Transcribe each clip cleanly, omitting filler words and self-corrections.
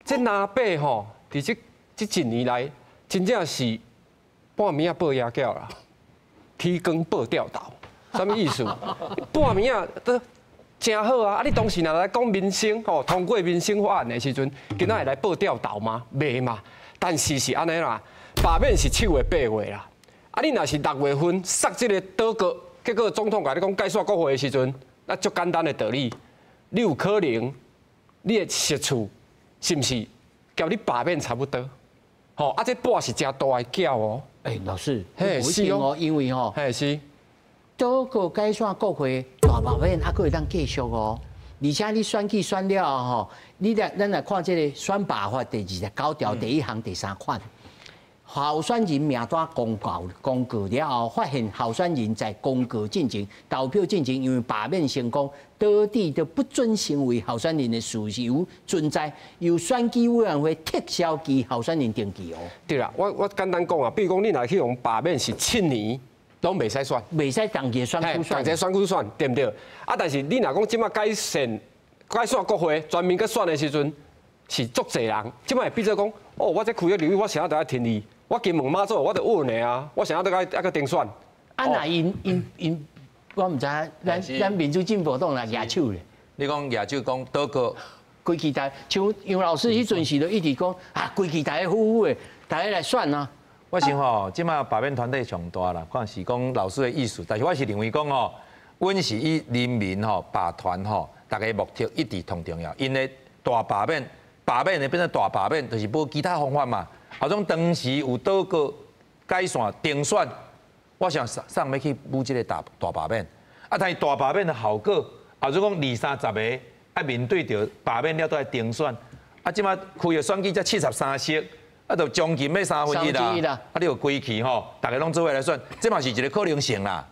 这南北吼，伫这一年来，真正是半暝啊报野狗啦，天光报吊倒，什么意思？半暝啊都真好啊！啊，你当时若来讲民生吼，通过民生法案的时阵，今仔会来报吊倒吗？袂嘛。但是是安尼啦，罢免是7月8月啦。啊，你若是6月份杀这个倒阁，结果总统甲你讲解散国会的时阵，那足简单的道理，你有可能你的实处是毋是甲你罢免差不多？吼，啊，这半是真大的叫哦。老师，嘿是哦，因为吼，嘿是。倒个解散国会大罢免，还佫会当继续哦。而且你选举选了吼，咱来看这个选罢法第29条第1项第3款，候选人名单公告了后，发现候选人在公告进行投票进行，因为罢免成功，导致的不准行为候选人的事由存在，由选举委员会撤销其候选人登记哦。对啦，我简单讲啊，比如讲你若去用罢免是7年。拢袂使选，袂使当届选区选，当届选区选，对不对？啊，但是你若讲即马解散国会，全面去选的时阵，是足侪人，即马会变做讲，哦，我这区域领域我想要得要听你，我金门妈祖我得稳的啊，我想要得个顶选。啊，那因，我唔知，咱民主进步党来举手咧。你讲举手讲倒个，规期台，像杨老师迄阵时就一直讲啊，规期台呼的，大家来选啊。我想吼，即马罢免团队上大啦，可能是讲老师的意思，但是我是认为讲吼，阮是以人民吼罢团吼，大家目的一致同重要。因为大罢免的变成大罢免，就是无其他方法嘛。后种当时有倒个解散定选，我想上要去补这个大罢免。啊，但是大罢免的效果，后种讲20-30个啊面对着罢免了都来定选，啊，即马开个选举才73席。啊，就将近要1/3啦，啊，你有归期吼，大家拢做伙来选，这嘛是一个可能性啦。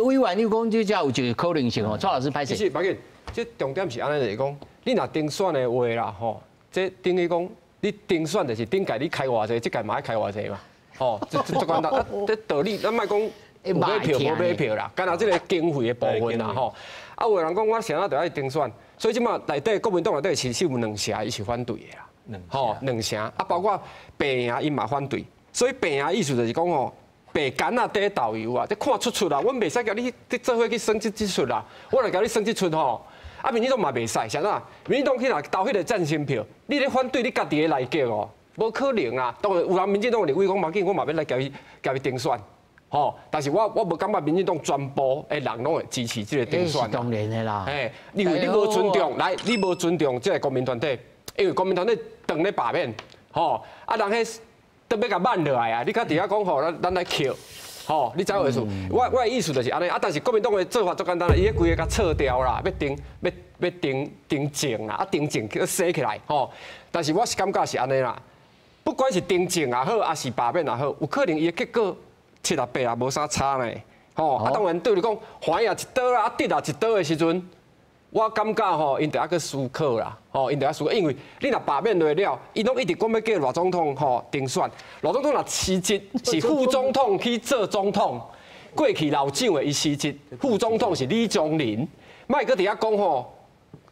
委员你讲这才有一个可能性哦，蔡老师拍摄。是，别紧，这重点是安尼就是讲，你若定选的话啦，吼，这等于讲你定选就是顶届你开偌济，这届嘛爱开偌济嘛，吼，这简单。啊，这道理咱莫讲有买票无买票啦，干那这个经费的部分啦，吼。啊，有人讲我想要就爱定选，所以即马内底国民党内底其实有2社伊是反对的啦。吼，2成啊，包括白营因嘛反对，所以白营意思就是讲吼，白干啊底导游啊，这看出啦，阮袂使叫你做伙去升这出啦，我来叫你升这出吼，啊民进党嘛袂使，啥啦？民进党去若投迄个赞成票，你咧反对你家己的内阁哦，无可能啊！当然有人民进党立委讲嘛，紧我嘛要来叫伊定选，吼，但是我无感觉民进党全部的人拢会支持这个定选。当然的啦，因为你无尊重，来，你无尊重这个国民团体。因为国民党咧当咧罢免，吼，啊人迄都要甲慢落来啊！你较伫遐讲吼，咱来扣，吼，你知我意思？我的意思就是安尼啊，但是国民党的做法足简单啦，伊迄规个甲撤掉啦，要定正啦，啊定正去洗起来，吼。但是我是感觉是安尼啦，不管是定正也好，还是罢免也好，有可能伊的结果7-8啊无啥差呢，吼。啊当然对你讲，反也一刀啦，啊得也一刀的时阵。我感觉吼，因得要去思考啦，吼，因得要思考，因为你若罢免落了，伊拢一直讲要叫罗总统吼定选，罗总统若辞职是副总统去做总统，过去老蒋的伊辞职，副总统是李宗仁，莫搁伫遐讲吼。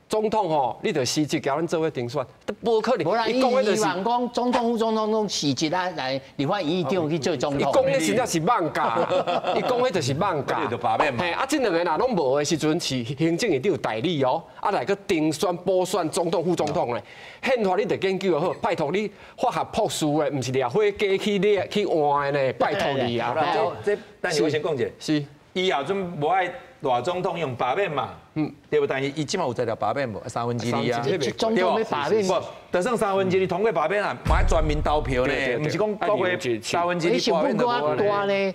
总统吼，你着辞职，交咱做伙定选，都无可能。伊讲的就是讲总统、副总统拢辞职啊，来立法院议长去做总统。伊讲的真正是妄假，伊讲的就是妄假。就罢免嘛。嘿，啊，这2个若拢无的时阵，是行政院有代理哦，啊来个定选、补选总统、副总统咧。宪法你得研究好，拜托你法学博士的，唔是掠火鸡去换的呢，拜托你啊。但是我先讲一下，是，以后阵无爱。大总统用罢免嘛，对不？但是伊即马有在条罢免无，2/3啊，总统要罢免，不，得剩2/3，通过罢免啊，买全民投票呢，唔是讲国会2/3你罢免就无呢。